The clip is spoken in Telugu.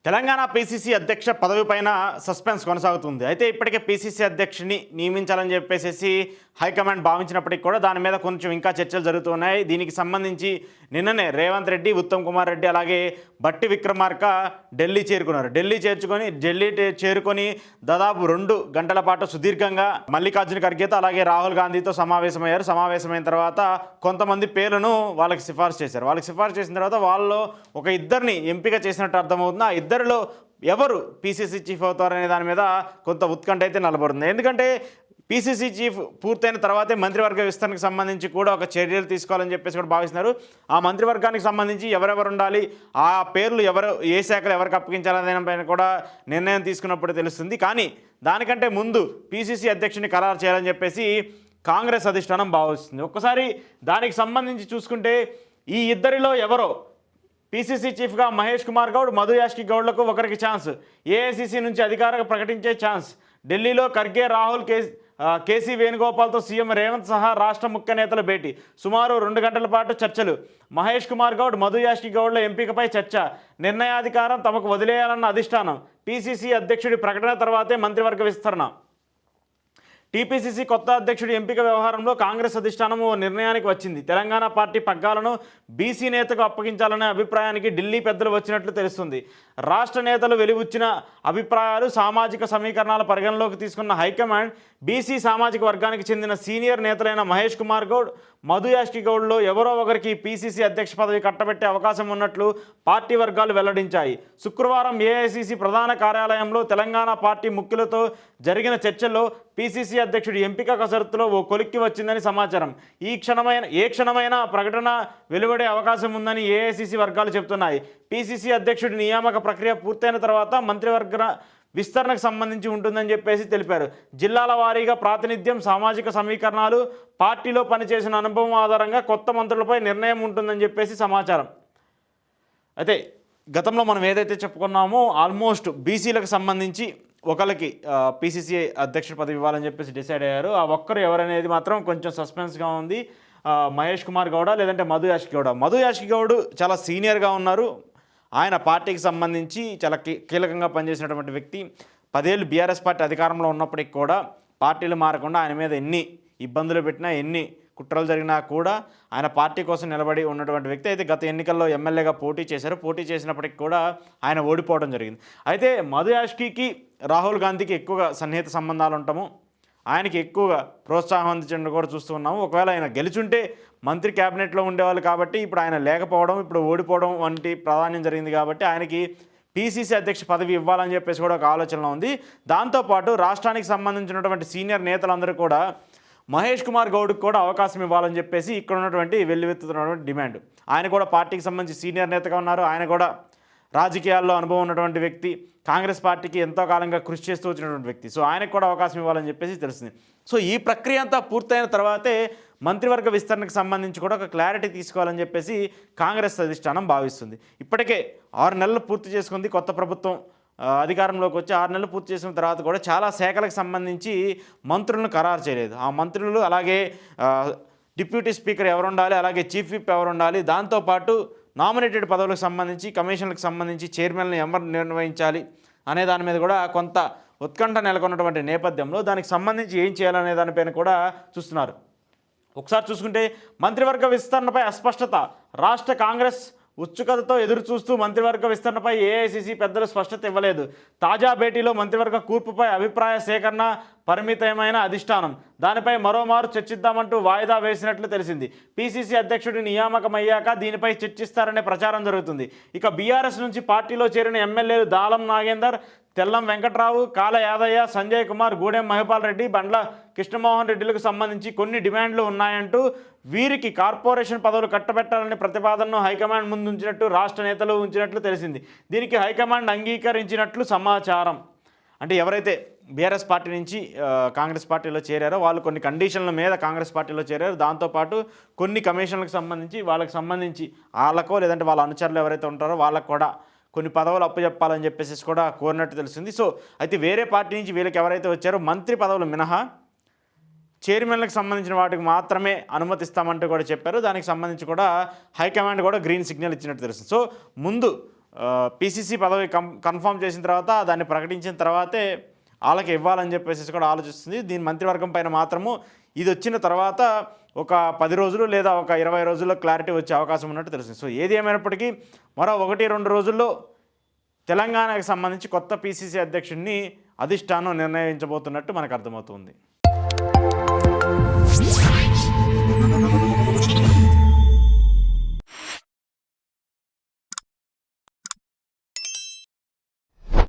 తెలంగాణ పీసీసీ అధ్యక్ష పదవి పైన సస్పెన్స్ కొనసాగుతుంది. అయితే ఇప్పటికే పీసీసీ అధ్యక్షుని నియమించాలని చెప్పేసి హైకమాండ్ భావించినప్పటికీ కూడా దాని మీద కొంచెం ఇంకా చర్చలు జరుగుతున్నాయి. దీనికి సంబంధించి నిన్ననే రేవంత్ రెడ్డి, ఉత్తమ్ కుమార్ రెడ్డి అలాగే బట్టి విక్రమార్క ఢిల్లీ చేరుకున్నారు. ఢిల్లీ చేరుకొని దాదాపు 2 గంటల పాటు సుదీర్ఘంగా మల్లికార్జున ఖర్గేతో అలాగే రాహుల్ గాంధీతో సమావేశమయ్యారు. సమావేశమైన తర్వాత కొంతమంది పేర్లను వాళ్ళకి సిఫార్సు చేశారు. వాళ్ళకి సిఫార్సు చేసిన తర్వాత వాళ్ళు ఒక ఇద్దరిని ఎంపిక చేసినట్టు అర్థమవుతుంది. ఆ ఇద్దరిలో ఎవరు పీసీసీ చీఫ్ అవుతారనే దాని మీద కొంత ఉత్కంఠ అయితే నిలబడుతుంది. ఎందుకంటే పీసీసీ చీఫ్ పూర్తయిన తర్వాతే మంత్రివర్గ విస్తరణకు సంబంధించి కూడా ఒక చర్యలు తీసుకోవాలని చెప్పేసి కూడా భావిస్తున్నారు. ఆ మంత్రివర్గానికి సంబంధించి ఎవరెవరు ఉండాలి, ఆ పేర్లు ఎవరు, ఏ శాఖలు ఎవరికి అప్పగించాలనే పైన కూడా నిర్ణయం తీసుకున్నప్పుడు తెలుస్తుంది. కానీ దానికంటే ముందు పీసీసీ అధ్యక్షుని ఖరారు చేయాలని చెప్పేసి కాంగ్రెస్ అధిష్టానం భావిస్తుంది. ఒక్కసారి దానికి సంబంధించి చూసుకుంటే ఈ ఇద్దరిలో ఎవరో పీసీసీ చీఫ్గా మహేష్ కుమార్ గౌడ్, మధు యాష్కి గౌడ్లకు ఒకరికి ఛాన్స్, ఏఐసీసీ నుంచి అధికారిక ప్రకటించే ఛాన్స్, ఢిల్లీలో ఖర్గే, రాహుల్, కేసీ వేణుగోపాల్తో సీఎం రేవంత్ సహా రాష్ట్ర ముఖ్య నేతల భేటీ, సుమారు 2 గంటల పాటు చర్చలు, మహేష్ కుమార్ గౌడ్, మధు యాష్కి గౌడ్ల ఎంపికపై చర్చ, నిర్ణయాధికారం తమకు వదిలేయాలన్న అధిష్టానం, పీసీసీ అధ్యక్షుడి ప్రకటన తర్వాతే మంత్రివర్గ విస్తరణ. టీపీసీసీ కొత్త అధ్యక్షుడి ఎంపిక వ్యవహారంలో కాంగ్రెస్ అధిష్టానం ఓ నిర్ణయానికి వచ్చింది. తెలంగాణ పార్టీ పగ్గాలను బీసీ నేతకు అప్పగించాలనే అభిప్రాయానికి ఢిల్లీ పెద్దలు వచ్చినట్లు తెలుస్తుంది. రాష్ట్ర నేతలు వెలిబుచ్చిన అభిప్రాయాలు, సామాజిక సమీకరణాల పరిగణలోకి తీసుకున్న హైకమాండ్ బీసీ సామాజిక వర్గానికి చెందిన సీనియర్ నేతలైన మహేష్ కుమార్ గౌడ్, మధు యాష్కి గౌడ్లో ఎవరో ఒకరికి పీసీసీ అధ్యక్ష పదవి కట్టబెట్టే అవకాశం ఉన్నట్లు పార్టీ వర్గాలు వెల్లడించాయి. శుక్రవారం ఏఐసీసీ ప్రధాన కార్యాలయంలో తెలంగాణ పార్టీ ముఖ్యులతో జరిగిన చర్చల్లో పీసీసీ అధ్యక్షుడి ఎంపిక కసరత్తులో ఓ కొలిక్కి వచ్చిందని సమాచారం. ఏ క్షణమైనా ప్రకటన వెలువడే అవకాశం ఉందని ఏఐసీసీ వర్గాలు చెబుతున్నాయి. పీసీసీ అధ్యక్షుడి నియామక ప్రక్రియ పూర్తయిన తర్వాత మంత్రివర్గ విస్తరణకు సంబంధించి ఉంటుందని చెప్పేసి తెలిపారు. జిల్లాల వారీగా ప్రాతినిధ్యం, సామాజిక సమీకరణాలు, పార్టీలో పనిచేసిన అనుభవం ఆధారంగా కొత్త మంత్రులపై నిర్ణయం ఉంటుందని చెప్పేసి సమాచారం. అయితే గతంలో మనం ఏదైతే చెప్పుకున్నామో ఆల్మోస్ట్ బీసీలకు సంబంధించి ఒకరికి పీసీసీ అధ్యక్షుడి పదవి ఇవ్వాలని చెప్పేసి డిసైడ్ అయ్యారు. ఆ ఒక్కరు ఎవరనేది మాత్రం కొంచెం సస్పెన్స్గా ఉంది. మహేష్ కుమార్ గౌడ లేదంటే మధు యాష్కి గౌడ. మధు యాష్కి గౌడ్ చాలా సీనియర్గా ఉన్నారు. ఆయన పార్టీకి సంబంధించి చాలా కీలకంగా పనిచేసినటువంటి వ్యక్తి. 10 ఏళ్ళు బీఆర్ఎస్ పార్టీ అధికారంలో ఉన్నప్పటికీ కూడా పార్టీలు మారకుండా ఆయన మీద ఎన్ని ఇబ్బందులు పెట్టినా, ఎన్ని కుట్రలు జరిగినా కూడా ఆయన పార్టీ కోసం నిలబడి ఉన్నటువంటి వ్యక్తి. అయితే గత ఎన్నికల్లో ఎమ్మెల్యేగా పోటీ చేశారు. పోటీ చేసినప్పటికి కూడా ఆయన ఓడిపోవడం జరిగింది. అయితే మధు యాష్కి, రాహుల్ గాంధీకి ఎక్కువగా సన్నిహిత సంబంధాలు ఉంటాము. ఆయనకి ఎక్కువగా ప్రోత్సాహం అందించడం కూడా చూస్తూ ఉన్నాము. ఒకవేళ ఆయన గెలుచుంటే మంత్రి క్యాబినెట్లో ఉండేవాళ్ళు కాబట్టి ఇప్పుడు ఆయన లేకపోవడం, ఇప్పుడు ఓడిపోవడం వంటి ప్రాధాన్యం జరిగింది కాబట్టి ఆయనకి పీసీసీ అధ్యక్ష పదవి ఇవ్వాలని చెప్పేసి కూడా ఒక ఆలోచనలో ఉంది. దాంతోపాటు రాష్ట్రానికి సంబంధించినటువంటి సీనియర్ నేతలందరూ కూడా మహేష్ కుమార్ గౌడ్కి కూడా అవకాశం ఇవ్వాలని చెప్పేసి ఇక్కడ ఉన్నటువంటి వెల్లువెత్తుతున్నటువంటి డిమాండ్. ఆయన కూడా పార్టీకి సంబంధించి సీనియర్ నేతగా ఉన్నారు. ఆయన కూడా రాజకీయాల్లో అనుభవం ఉన్నటువంటి వ్యక్తి, కాంగ్రెస్ పార్టీకి ఎంతో కాలంగా కృషి చేస్తూ వచ్చినటువంటి వ్యక్తి. సో ఆయనకు కూడా అవకాశం ఇవ్వాలని చెప్పేసి తెలుస్తుంది. సో ఈ ప్రక్రియ అంతా పూర్తయిన తర్వాతే మంత్రివర్గ విస్తరణకు సంబంధించి కూడా ఒక క్లారిటీ తీసుకోవాలని చెప్పేసి కాంగ్రెస్ అధిష్టానం భావిస్తుంది. ఇప్పటికే 6 నెలలు పూర్తి చేసుకుంది కొత్త ప్రభుత్వం అధికారంలోకి వచ్చి. 6 నెలలు పూర్తి చేసిన తర్వాత కూడా చాలా శాఖలకు సంబంధించి మంత్రులను ఖరారు చేయలేదు. ఆ మంత్రులు అలాగే డిప్యూటీ స్పీకర్ ఎవరు ఉండాలి, అలాగే చీఫ్ విప్ ఎవరు ఉండాలి, దాంతోపాటు నామినేటెడ్ పదవులకు సంబంధించి, కమిషన్లకు సంబంధించి చైర్మన్లను ఎవరు నిర్వహించాలి అనే దాని మీద కూడా కొంత ఉత్కంఠ నెలకొన్నటువంటి నేపథ్యంలో దానికి సంబంధించి ఏం చేయాలనే దానిపైన కూడా చూస్తున్నారు. ఒకసారి చూసుకుంటే మంత్రివర్గ విస్తరణపై అస్పష్టత. రాష్ట్ర కాంగ్రెస్ ఉత్సుకతతో ఎదురు చూస్తూ మంత్రివర్గ విస్తరణపై ఏఐసీసీ పెద్దలు స్పష్టత ఇవ్వలేదు. తాజా భేటీలో మంత్రివర్గ కూర్పుపై అభిప్రాయ సేకరణ పరిమితమైన అధిష్టానం. దానిపై మరోమారు చర్చిద్దామంటూ వాయిదా వేసినట్లు తెలిసింది. పీసీసీ అధ్యక్షుడి నియామకమయ్యాక దీనిపై చర్చిస్తారనే ప్రచారం జరుగుతుంది. ఇక బీఆర్ఎస్ నుంచి పార్టీలో చేరిన ఎమ్మెల్యేలు దాలం నాగేందర్, తెల్లం వెంకట్రావు, కాల యాదయ్య, సంజయ్ కుమార్, గూడెం మహిపాల్ రెడ్డి, బండ్ల కృష్ణమోహన్ రెడ్డిలకు సంబంధించి కొన్ని డిమాండ్లు ఉన్నాయంటూ వీరికి కార్పొరేషన్ పదవులు కట్టబెట్టాలనే ప్రతిపాదనను హైకమాండ్ ముందు ఉంచినట్టు రాష్ట్ర నేతలు ఉంచినట్లు తెలిసింది. దీనికి హైకమాండ్ అంగీకరించినట్లు సమాచారం. అంటే ఎవరైతే బీఆర్ఎస్ పార్టీ నుంచి కాంగ్రెస్ పార్టీలో చేరారో వాళ్ళు కొన్ని కండిషన్ల మీద కాంగ్రెస్ పార్టీలో చేరారు. దాంతోపాటు కొన్ని కమిషన్లకు సంబంధించి వాళ్ళకో లేదంటే వాళ్ళ అనుచరులు ఎవరైతే ఉంటారో వాళ్ళకు కూడా కొన్ని పదవులు అప్పచెప్పాలని చెప్పేసి కూడా కోరినట్టు తెలిసింది. సో అయితే వేరే పార్టీ నుంచి వీళ్ళకి ఎవరైతే వచ్చారో మంత్రి పదవులు మినహా చైర్మన్లకు సంబంధించిన వాటికి మాత్రమే అనుమతిస్తామంటూ కూడా చెప్పారు. దానికి సంబంధించి కూడా హైకమాండ్ కూడా గ్రీన్ సిగ్నల్ ఇచ్చినట్టు తెలుస్తుంది. సో ముందు పీసీసీ పదవి కన్ఫర్మ్ చేసిన తర్వాత దాన్ని ప్రకటించిన తర్వాతే వాళ్ళకి ఇవ్వాలని చెప్పేసి కూడా ఆలోచిస్తుంది. దీని మంత్రివర్గం పైన మాత్రము ఇది వచ్చిన తర్వాత ఒక 10 రోజులు లేదా ఒక 20 రోజుల్లో క్లారిటీ వచ్చే అవకాశం ఉన్నట్టు తెలుస్తుంది. సో ఏది ఏమైనప్పటికీ మరో 1-2 రోజుల్లో తెలంగాణకు సంబంధించి కొత్త పీసీసీ అధ్యక్షుడిని అధిష్టానం నిర్ణయించబోతున్నట్టు మనకు అర్థమవుతుంది.